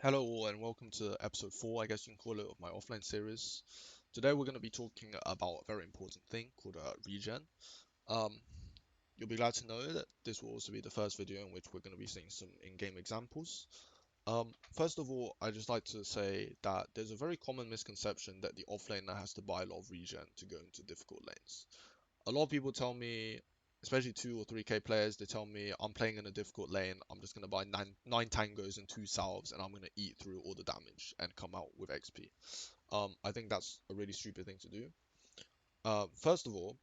Hello all and welcome to episode 4, I guess you can call it, of my offline series. Today we're going to be talking about a very important thing called regen. Um, you'll be glad to know that this will also be the first video in which we're going to be seeing some in-game examples. First of all, I just like to say that there's a very common misconception that the offlaner has to buy a lot of regen to go into difficult lanes. A lot of people tell me, especially 2 or 3k players, they tell me I'm playing in a difficult lane, I'm just going to buy nine tangos and 2 salves and I'm going to eat through all the damage and come out with XP. I think that's a really stupid thing to do. First of all,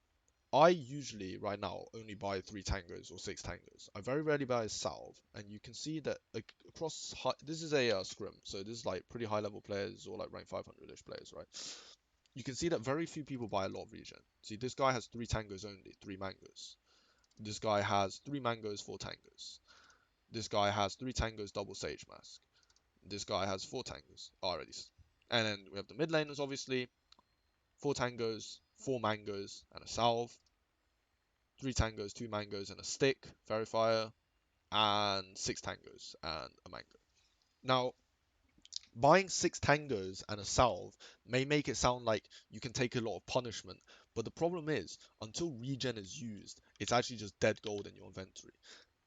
I usually right now only buy 3 tangos or 6 tangos. I very rarely buy a salve, and you can see that across this is a scrim, so this is like pretty high level players or like rank 500ish players, right? You can see that very few people buy a lot of regen. See, this guy has 3 tangos only, 3 mangoes. This guy has 3 mangoes, 4 tangos. This guy has 3 tangos, double sage mask. This guy has 4 tangos already. And then we have the mid laners, obviously. 4 tangos, 4 mangoes, and a salve. 3 tangos, 2 mangoes, and a stick, verifier. And 6 tangos and a mango. Now, buying 6 tangos and a salve may make it sound like you can take a lot of punishment, but the problem is, until regen is used, it's actually just dead gold in your inventory.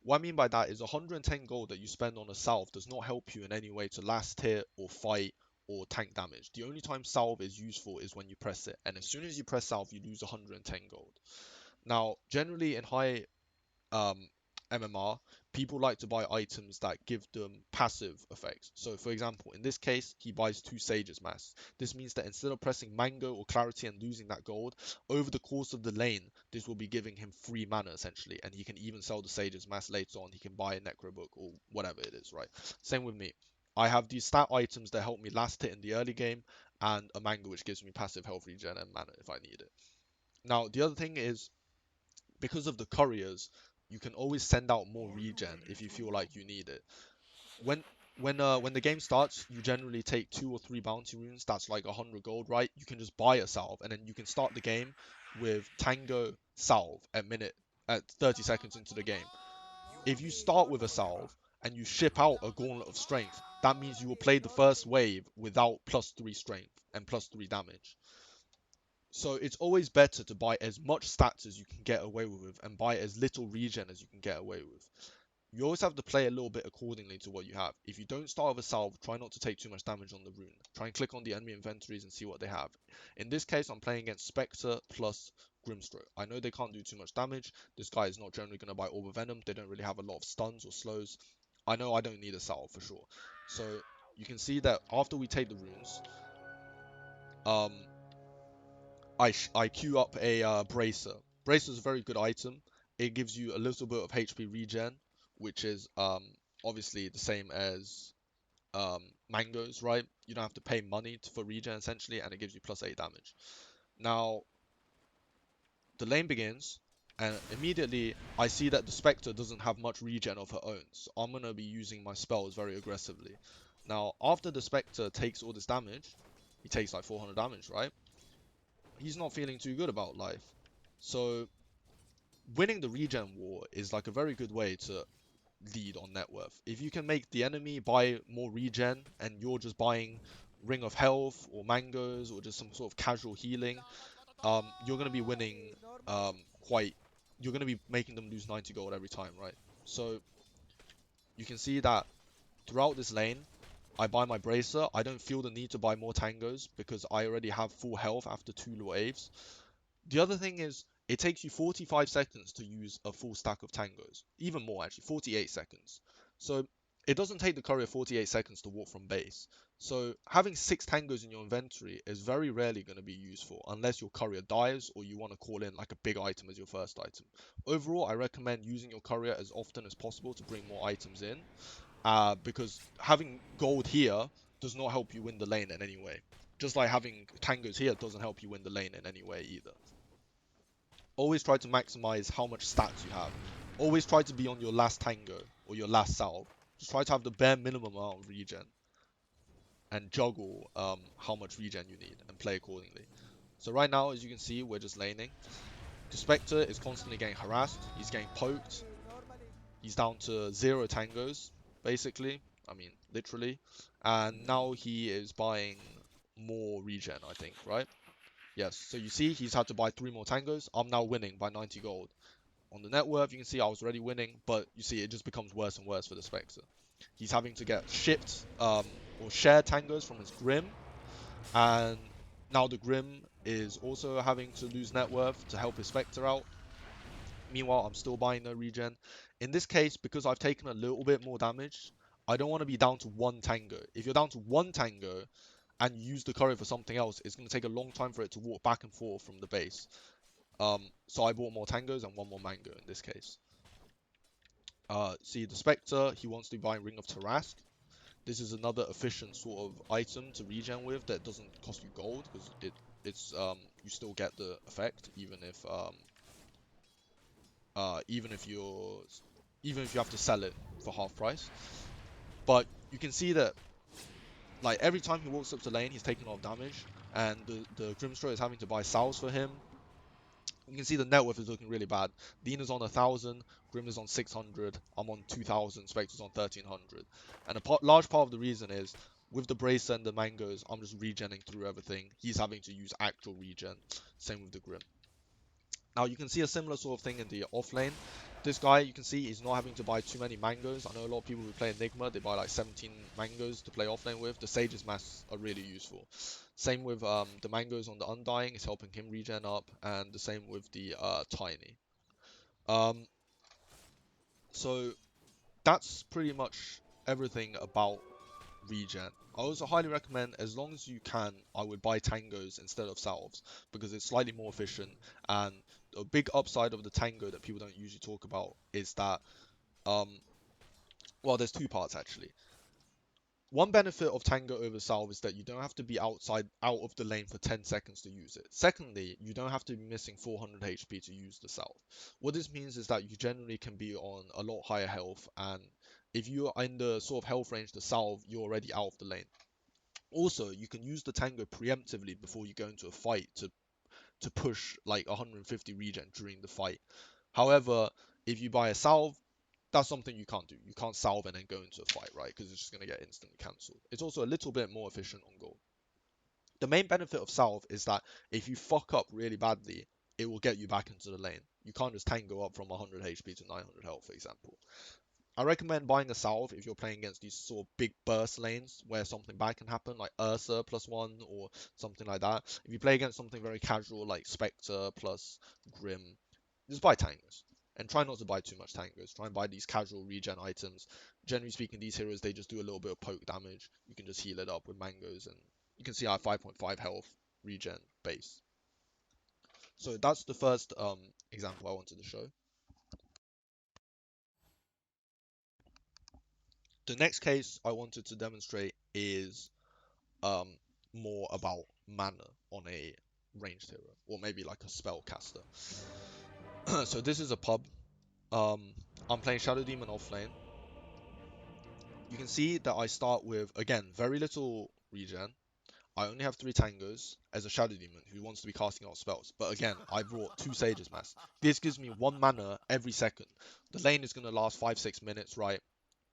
What I mean by that is 110 gold that you spend on a salve does not help you in any way to last hit or fight or tank damage. The only time salve is useful is when you press it, and as soon as you press salve, you lose 110 gold. Now, generally in high um, MMR, people like to buy items that give them passive effects. So, for example, in this case, he buys 2 Sages Masks. This means that instead of pressing Mango or Clarity and losing that gold, over the course of the lane, this will be giving him free mana essentially, and he can even sell the Sages Mask later on. He can buy a Necro Book or whatever it is, right? Same with me. I have these stat items that help me last hit in the early game, and a Mango which gives me passive health regen and mana if I need it. Now, the other thing is, because of the couriers, you can always send out more regen if you feel like you need it. When when the game starts, you generally take 2 or 3 bounty runes. That's like 100 gold, right? You can just buy a salve, and then you can start the game with Tango salve at 30 seconds into the game. If you start with a salve and you ship out a gauntlet of strength, that means you will play the first wave without +3 strength and +3 damage. So it's always better to buy as much stats as you can get away with and buy as little regen as you can get away with. You always have to play a little bit accordingly to what you have. If you don't start with a salve, try not to take too much damage on the rune. Try and click on the enemy inventories and see what they have. In this case, I'm playing against Spectre plus Grimstroke. I know they can't do too much damage. This guy is not generally going to buy Orb of Venom. They don't really have a lot of stuns or slows. I know I don't need a salve for sure. So you can see that after we take the runes, um, I queue up a bracer. Bracer is a very good item. It gives you a little bit of HP regen, which is obviously the same as mangoes, right? You don't have to pay money for regen essentially, and it gives you +8 damage. Now the lane begins, and immediately I see that the Spectre doesn't have much regen of her own, so I'm gonna be using my spells very aggressively. Now after the Spectre takes all this damage, he takes like 400 damage, right? He's not feeling too good about life. So winning the regen war is like a very good way to lead on net worth. If you can make the enemy buy more regen and you're just buying Ring of Health or mangoes or just some sort of casual healing, you're gonna be winning quite. You're gonna be making them lose 90 gold every time, right? So you can see that throughout this lane, I buy my bracer. I don't feel the need to buy more tangos because I already have full health after 2 waves. The other thing is, it takes you 45 seconds to use a full stack of tangos. Even more, actually, 48 seconds. So it doesn't take the courier 48 seconds to walk from base. So having 6 tangos in your inventory is very rarely going to be useful unless your courier dies or you want to call in like a big item as your first item. Overall, I recommend using your courier as often as possible to bring more items in, because having gold here does not help you win the lane in any way. Just like having tangos here doesn't help you win the lane in any way either. Always try to maximize how much stats you have. Always try to be on your last tango or your last salve. Just try to have the bare minimum amount of regen and juggle how much regen you need and play accordingly. So right now, as you can see, we're just laning. The Spectre is constantly getting harassed. He's getting poked. He's down to 0 tangos, basically. I mean, literally. And now he is buying more regen, I think, right? Yes, so you see he's had to buy 3 more tangos. I'm now winning by 90 gold. On the net worth, you can see I was already winning, but you see it just becomes worse and worse for the Spectre. He's having to get shipped or share tangos from his Grim, and now the Grim is also having to lose net worth to help his Spectre out. Meanwhile, I'm still buying no regen. In this case, because I've taken a little bit more damage, I don't want to be down to 1 tango. If you're down to 1 tango and you use the courier for something else, it's going to take a long time for it to walk back and forth from the base. So I bought more tangos and 1 more mango in this case. See the Spectre, he wants to be buying Ring of Tarask. This is another efficient sort of item to regen with that doesn't cost you gold because it's you still get the effect even if you're even if you have to sell it for half price. But you can see that like every time he walks up to lane, he's taking a lot of damage, and the Grimstroke is having to buy salves for him. You can see the net worth is looking really bad. Dean is on 1,000, Grim is on 600, I'm on 2,000, Spectre's on 1,300. And a large part of the reason is, with the Bracer and the Mangoes, I'm just regenning through everything. He's having to use actual regen. Same with the Grim. Now you can see a similar sort of thing in the offlane. This guy, you can see he's not having to buy too many mangoes. I know a lot of people who play Enigma, they buy like 17 mangoes to play offlane with. The Sage's masks are really useful. Same with the mangoes on the Undying, it's helping him regen up, and the same with the Tiny. Um, so that's pretty much everything about regen. I also highly recommend, as long as you can, I would buy tangos instead of salves because it's slightly more efficient. And a big upside of the tango that people don't usually talk about is that, um, well, there's 2 parts actually. One benefit of Tango over Salve is that you don't have to be out of the lane for 10 seconds to use it. Secondly, you don't have to be missing 400 HP to use the Salve. What this means is that you generally can be on a lot higher health, and if you are in the sort of health range to Salve, you're already out of the lane. Also, you can use the Tango preemptively before you go into a fight to push like 150 regen during the fight. However, if you buy a Salve, that's something you can't do. You can't salve and then go into a fight, right? Because it's just going to get instantly cancelled. It's also a little bit more efficient on goal. The main benefit of salve is that if you fuck up really badly, it will get you back into the lane. You can't just tango up from 100 HP to 900 health, for example. I recommend buying a salve if you're playing against these sort of big burst lanes where something bad can happen, like Ursa +1 or something like that. If you play against something very casual like Spectre plus Grim, just buy tangos. And try not to buy too much tangos. Try and buy these casual regen items. Generally speaking, these heroes, they just do a little bit of poke damage. You can just heal it up with mangoes, and you can see I have 5.5 health regen base. So that's the first example I wanted to show. The next case I wanted to demonstrate is um, more about mana on a ranged hero, or maybe like a spellcaster. So this is a pub. I'm playing Shadow Demon offlane. You can see that I start with, again, very little regen. I only have 3 tangos as a Shadow Demon who wants to be casting out spells. But again, I brought 2 Sage's Mass. This gives me 1 mana every second. The lane is going to last 5-6 minutes, right?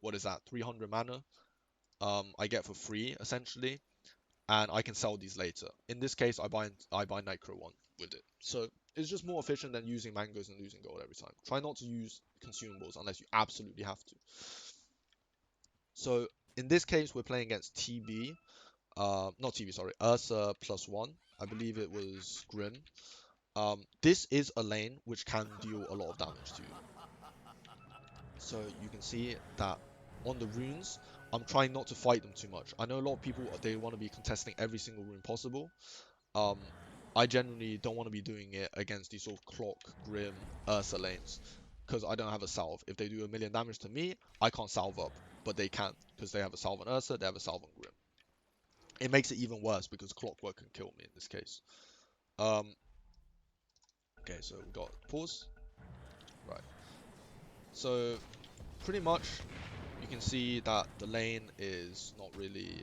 What is that? 300 mana I get for free, essentially. And I can sell these later. In this case, I buy Necro 1 with it. So it's just more efficient than using mangoes and losing gold every time. Try not to use consumables unless you absolutely have to. So in this case, we're playing against TB. Not TB, sorry. Ursa +1. I believe it was Grim. This is a lane which can deal a lot of damage to you. So you can see that on the runes, I'm trying not to fight them too much. I know a lot of people, they want to be contesting every single rune possible. I generally don't want to be doing it against these sort of Clock, Grim, Ursa lanes, because I don't have a salve. If they do a million damage to me, I can't salve up, but they can, because they have a salve on Ursa, they have a salve on Grim. It makes it even worse because Clockwork can kill me in this case. Okay, so we got pause. Right. So pretty much you can see that the lane is not really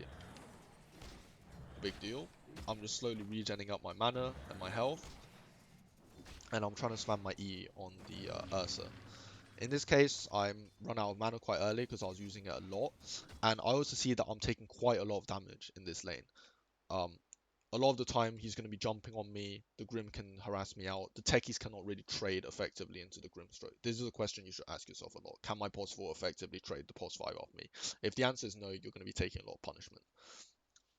a big deal. I'm just slowly regenning up my mana and my health. And I'm trying to spam my E on the Ursa. In this case, I'm run out of mana quite early because I was using it a lot. And I also see that I'm taking quite a lot of damage in this lane. Um, a lot of the time he's going to be jumping on me, the Grim can harass me out, the techies cannot really trade effectively into the Grim stroke. This is a question you should ask yourself a lot. Can my pos 4 effectively trade the pos 5 off me? If the answer is no, you're going to be taking a lot of punishment.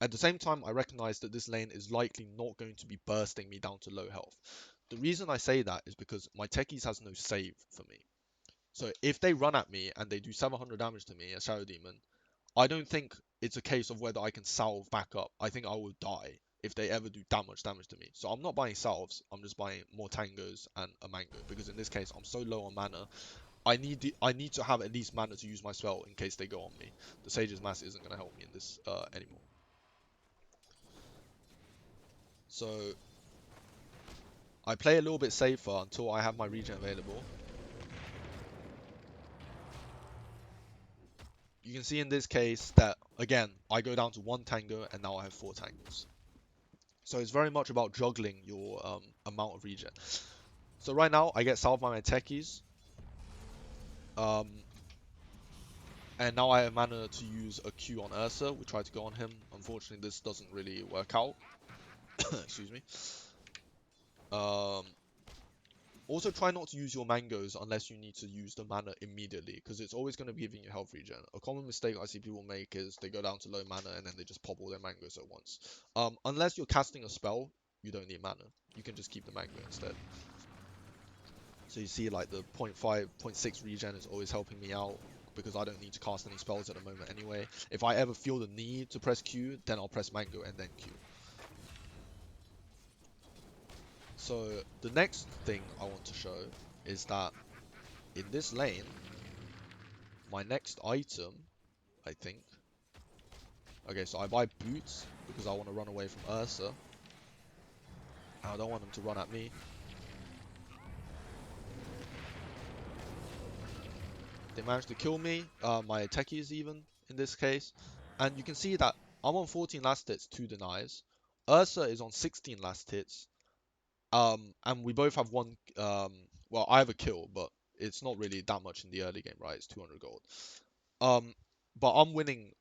At the same time, I recognize that this lane is likely not going to be bursting me down to low health. The reason I say that is because my techies has no save for me. So if they run at me and they do 700 damage to me, a Shadow Demon, I don't think it's a case of whether I can salve back up. I think I will die if they ever do damage to me. So I'm not buying salves, I'm just buying more tangos and a mango, because in this case I'm so low on mana. I need to have at least mana to use my spell in case they go on me. The Sage's Mass isn't going to help me in this anymore. So I play a little bit safer until I have my regen available. You can see in this case that, again, I go down to 1 tango and now I have 4 tangos. So it's very much about juggling your amount of regen. So right now I get salved by my techies. And now I have mana to use a Q on Ursa. We tried to go on him. Unfortunately, this doesn't really work out. Excuse me. Also, try not to use your mangoes unless you need to use the mana immediately, because it's always going to be giving you health regen. A common mistake I see people make is they go down to low mana and then they just pop all their mangoes at once. Unless you're casting a spell, you don't need mana. You can just keep the mango instead. So you see, like, the 0.5, 0.6 regen is always helping me out, because I don't need to cast any spells at the moment anyway. If I ever feel the need to press Q, then I'll press mango and then Q. So the next thing I want to show is that in this lane, my next item, I think. Okay, so I buy boots because I want to run away from Ursa. I don't want them to run at me. They managed to kill me, my techies even, in this case. And you can see that I'm on 14 last hits, 2 denies. Ursa is on 16 last hits. And we both have one, well, I have a kill, but it's not really that much in the early game, right? It's 200 gold. But I'm winning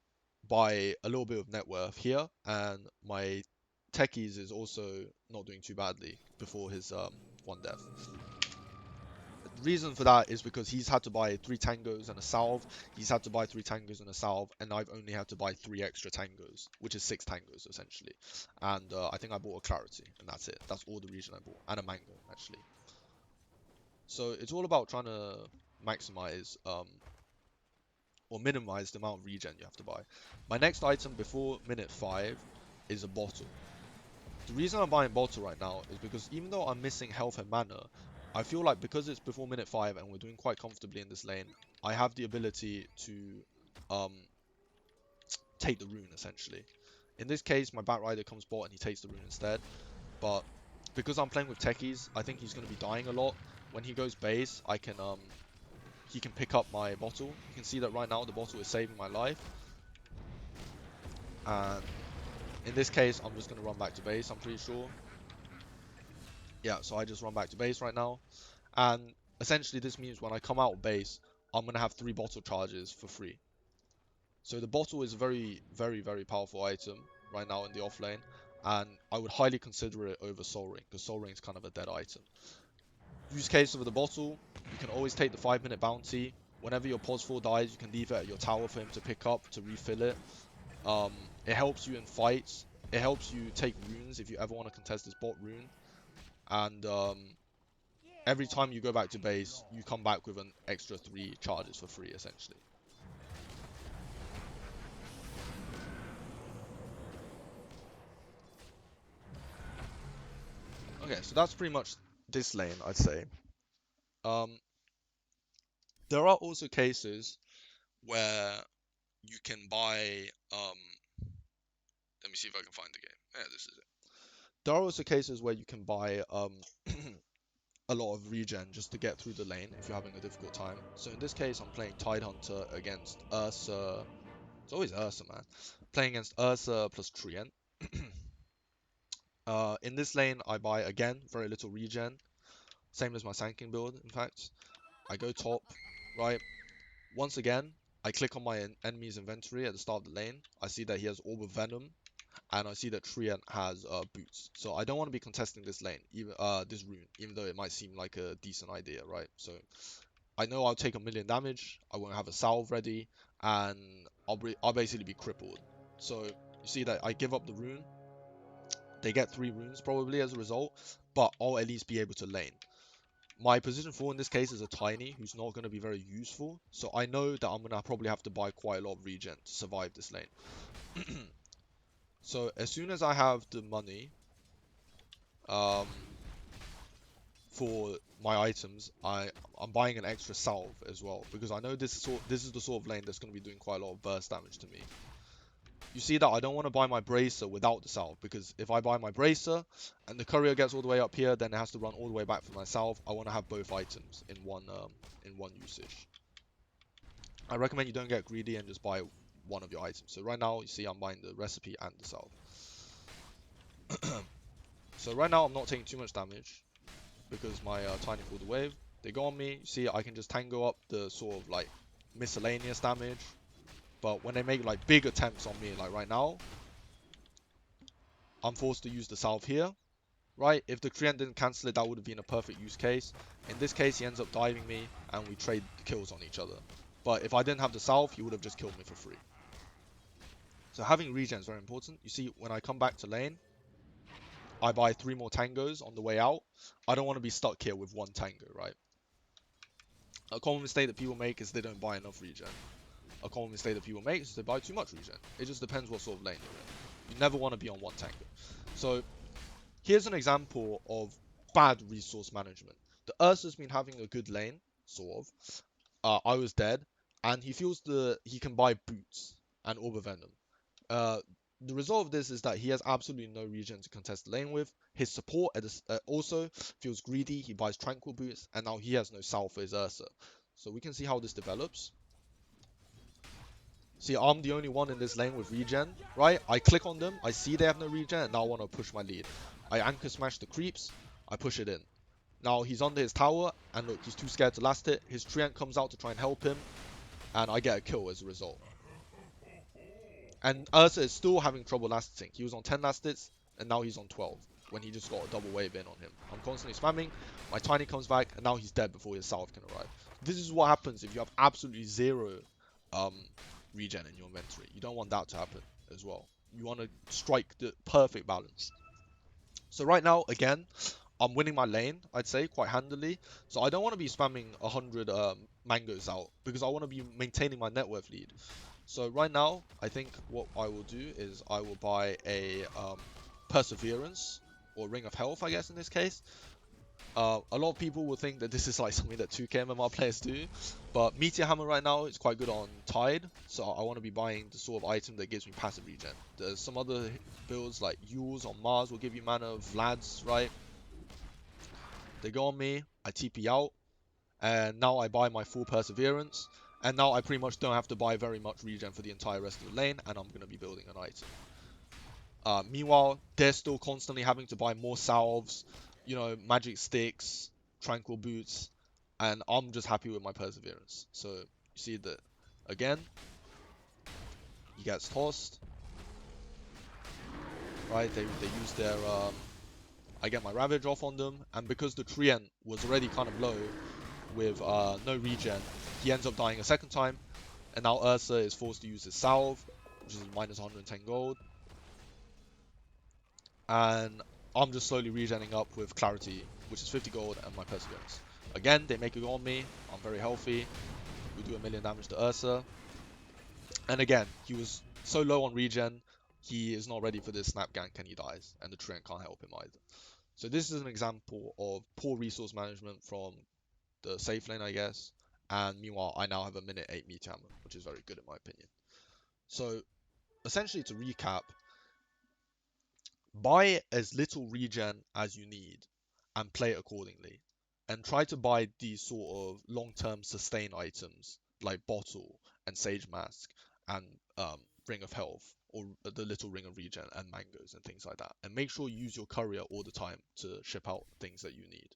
by a little bit of net worth here, and my techies is also not doing too badly before his one death. The reason for that is because he's had to buy 3 tangos and a salve. He's had to buy 3 tangos and a salve, and I've only had to buy 3 extra tangos, which is 6 tangos essentially. And I think I bought a clarity, and that's it. That's all the regen I bought, and a mango actually. So it's all about trying to maximize or minimize the amount of regen you have to buy. My next item before minute 5 is a bottle. The reason I'm buying bottle right now is because even though I'm missing health and mana, I feel like because it's before minute 5 and we're doing quite comfortably in this lane, I have the ability to take the rune essentially. In this case, my Batrider comes bot and he takes the rune instead, but because I'm playing with techies, I think he's going to be dying a lot. When he goes base, he can pick up my bottle. You can see that right now the bottle is saving my life. And in this case, I'm just going to run back to base, I'm pretty sure. Yeah, so I just run back to base right now. And essentially this means when I come out of base, I'm going to have 3 bottle charges for free. So the bottle is a very, very, very powerful item right now in the offlane. And I would highly consider it over Soul Ring, because Soul Ring is kind of a dead item. Use case of the bottle, you can always take the 5-minute bounty. Whenever your pos 4 dies, you can leave it at your tower for him to pick up, to refill it. It helps you in fights. It helps you take runes if you ever want to contest this bot rune. And every time you go back to base, you come back with an extra 3 charges for free, essentially. Okay, so that's pretty much this lane, I'd say. There are also cases where you can buy, let me see if I can find the game. Yeah, this is it. There are also cases where you can buy a lot of regen just to get through the lane if you're having a difficult time. So in this case, I'm playing Tidehunter against Ursa. It's always Ursa, man. Playing against Ursa plus Trient. In this lane, I buy, again, very little regen. Same as my Sand King build, in fact. I go top, right? Once again, I click on my enemy's inventory at the start of the lane. I see that he has Orb of Venom, and I see that Treant has boots. So I don't want to be contesting this lane, even this rune, even though it might seem like a decent idea, right? So I know I'll take a million damage. I won't have a salve ready, and I'll basically be crippled. So you see that I give up the rune. They get 3 runes probably as a result, but I'll at least be able to lane. My position 4 in this case is a Tiny, who's not going to be very useful, so I know that I'm going to probably have to buy quite a lot of regen to survive this lane. So as soon as I have the money um, for my items, I'm buying an extra salve as well, because I know this is the sort of lane that's going to be doing quite a lot of burst damage to me. You see that I don't want to buy my bracer without the salve, because if I buy my bracer and the courier gets all the way up here, then it has to run all the way back for my salve. I want to have both items in one usage. I recommend you don't get greedy and just buy one of your items. So right now, you see I'm buying the recipe and the salve. So right now I'm not taking too much damage because my Tiny pulled the wave. They go on me. You see I can just tango up the sort of like miscellaneous damage. But when they make like big attempts on me, like right now, I'm forced to use the salve here. Right? If the Treant didn't cancel it, that would have been a perfect use case. In this case, he ends up diving me and we trade kills on each other. But if I didn't have the salve, he would have just killed me for free. So having regen is very important. You see, when I come back to lane, I buy 3 more tangos on the way out. I don't want to be stuck here with 1 tango, right? A common mistake that people make is they don't buy enough regen. A common mistake that people make is they buy too much regen. It just depends what sort of lane you're in. You never want to be on 1 tango. So here's an example of bad resource management. The Ursa's been having a good lane, sort of. I was dead, and he feels he can buy boots and Orb of Venom. Uh, the result of this is that he has absolutely no regen to contest the lane with. His support also feels greedy. He buys Tranquil Boots, and now he has no salve for his Ursa. So we can see how this develops. See, I'm the only one in this lane with regen, right? I click on them, I see they have no regen, and now I want to push my lead. I anchor smash the creeps, I push it in. Now he's under his tower, and look, he's too scared to last it. His Treant comes out to try and help him, and I get a kill as a result. And Ursa is still having trouble last hitting. He was on 10 last hits, and now he's on 12, when he just got a double wave in on him. I'm constantly spamming, my Tiny comes back, and now he's dead before his salve can arrive. This is what happens if you have absolutely zero regen in your inventory. You don't want that to happen as well. You want to strike the perfect balance. So right now, again, I'm winning my lane, I'd say, quite handily. So I don't want to be spamming 100 mangoes out, because I want to be maintaining my net worth lead. So right now, I think what I will do is I will buy a Perseverance, or Ring of Health, I guess, in this case. A lot of people will think that this is like something that 2K MMR players do, but Meteor Hammer right now is quite good on Tide, so I want to be buying the sort of item that gives me passive regen. There's some other builds like Yules on Mars will give you mana, Vlad's, right? They go on me, I TP out, and now I buy my full Perseverance, and now I pretty much don't have to buy very much regen for the entire rest of the lane, and I'm going to be building an item. Meanwhile, they're still constantly having to buy more salves, you know, magic sticks, tranquil boots, and I'm just happy with my Perseverance. So you see that again, he gets tossed, right? They use their I get my Ravage off on them, and because the Treant was already kind of low with no regen, he ends up dying a second time, and now Ursa is forced to use his salve, which is minus 110 gold. And I'm just slowly regenning up with Clarity, which is 50 gold, and my Perseverance. Again, they make it go on me. I'm very healthy. We do a million damage to Ursa. And again, he was so low on regen, he is not ready for this snap gank and he dies. And the Treant can't help him either. So this is an example of poor resource management from the safe lane, I guess. And meanwhile, I now have a minute 8 Meteor Hammer, which is very good in my opinion. So essentially, to recap, buy as little regen as you need and play accordingly. And try to buy these sort of long-term sustain items like Bottle and Sage Mask and Ring of Health, or the little Ring of Regen and Mangoes and things like that. And make sure you use your courier all the time to ship out things that you need.